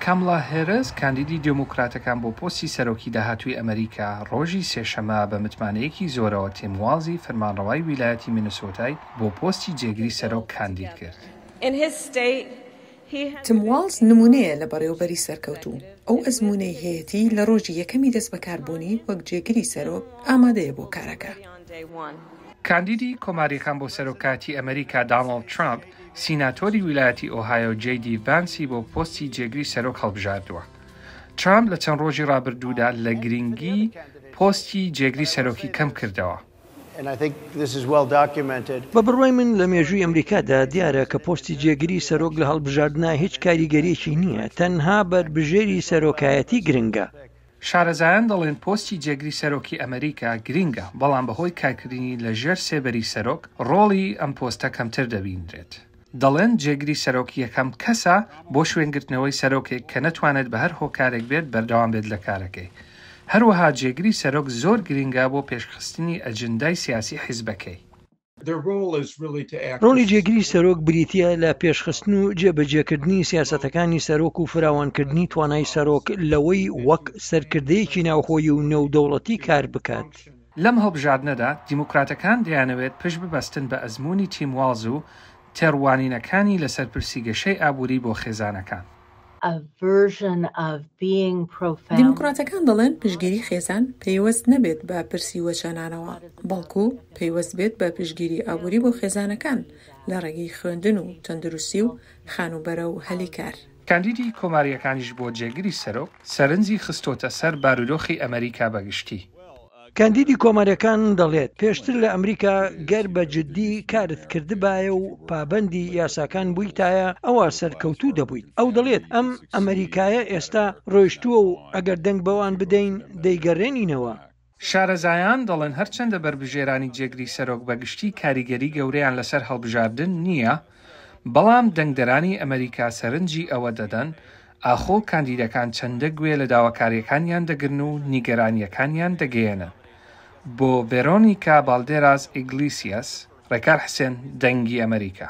کاملا هێرس کاندیدی دموکراتەکان بۆ پۆستی سەرۆکی داهاتووی ئەمریکا ڕۆژی سێشەمە بە متمانەیەکی زۆرەوە تیم والزی فەرمانڕەوای ویلایەتی مینەسۆتای بۆ پۆستی جێگری سەرۆک کاندید کرد. تیم والز نمونەیە لە بەڕێوەبەری سەرکەوتوو. ئەو ئەزموونەی هەیەتی لە ڕۆژی یەکەمی دەست بەکاربوونی وەک جێگری سەرۆک ئامادەیە بۆ کارەکە. کاندیدی کۆماریەکان بۆ سەرۆکاتی ئەمریکا دانڵد ترامپ سیناتۆری ویلایەتی ئۆهایۆ جێدی ڤانسی بۆ پۆستی جێگری سەرۆک هەڵبژاردووە. ترامپ لە چەند ڕۆژی ڕابردوودا لە گرنگی پۆستی جێگری سەرۆکی کەم کردەوە. بە بڕوای من لە مێژووی ئەمریکادا دیارە کە پۆستی جێگری سەرۆک لە هەڵبژاردنا هیچ کاریگەریەکی نییە، تەنها بربژێری سەرۆکایەتی گرنگە. شارەزایان دەڵێن پۆستی جێگری سەرۆکی ئەمریکا گرنگە، بەڵام بەهۆی کارکردنی لەژێر سێبەری سەرۆک ڕۆڵی ئەم پۆستە کەمتر دەبینرێت. دەڵێن جێگری سەرۆکی یەکەم کەسە بۆ شوێنگرتنەوەی سەرۆکێک کە نەتوانێت بە هەر هۆکارێک بێت بەردەوام بێت لە کارەکەی. هەروەها جێگری سەرۆک زۆر گرنگە بۆ پێشخستنی ئەجندای سیاسی حیزبەکەی. ڕۆڵی جێگری سەرۆک بریتیە لە پێشخستن و جێبەجێکردنی سیاسەتەکانی سەرۆک و فراوانکردنی توانای سەرۆک لەوەی وەک سەرکردەیەکی ناوخۆیی و نێودەوڵەتی کار بکات. لەم هەڵبژاردنەدا دیموکراتەکان دەیانەوێت پشت ببەستن بە ئەزموونی تیم والز و تێڕوانینەکانی لەسەر پرسیگەشەی ئابووری بۆ خێزانەکان. دیموکراتەکان دەڵێن پشتگیری خێزان پێیوەست نەبێت بە پرسی وەچەنانەوە، بەڵکو پێیوەست بێت بە پشتگیری ئابووری بۆ خێزانەکان لە ڕێگەی خوێندن و تەندروستی و خانوبەرە و هەلی کار. کاندیدی کۆماریەکانیش بۆ جێگری سەرۆک سەرنجی خستۆتە سەر بارودۆخی ئەمریکا بەگشتی. کاندیدی کۆماریەکان دەڵێت پێشتر لە ئەمریکا گەر بە جددی کارت کردبایە و پابەندی یاساکان بوویتایە ئەوە سەرکەوتوو دەبوویت. ئەو دەڵێت ئەم ئەمریکایە ئێستا ڕۆیشتووە و ئەگەر دەنگ بەوان بدەین دەیگەڕێنینەوە. شارەزایان دەڵێن هەرچەندە بربژێرانی جێگری سەرۆک بەگشتی کاریگەری گەورەیان لەسەر هەڵبژاردن نییە، بەڵام دەنگدەرانی ئەمریکا سەرنجی ئەوە دەدەن ئاخۆ کاندیدەکان چەندە گوێ لە داواکاریەکانیان دەگرن و نیگەرانیەکانیان دەگەیەنن. بۆ ڤێرۆنیکا بالدێراس ئیگلیسیاس، ڕێکار حسێن، دەنگی ئەمریکا.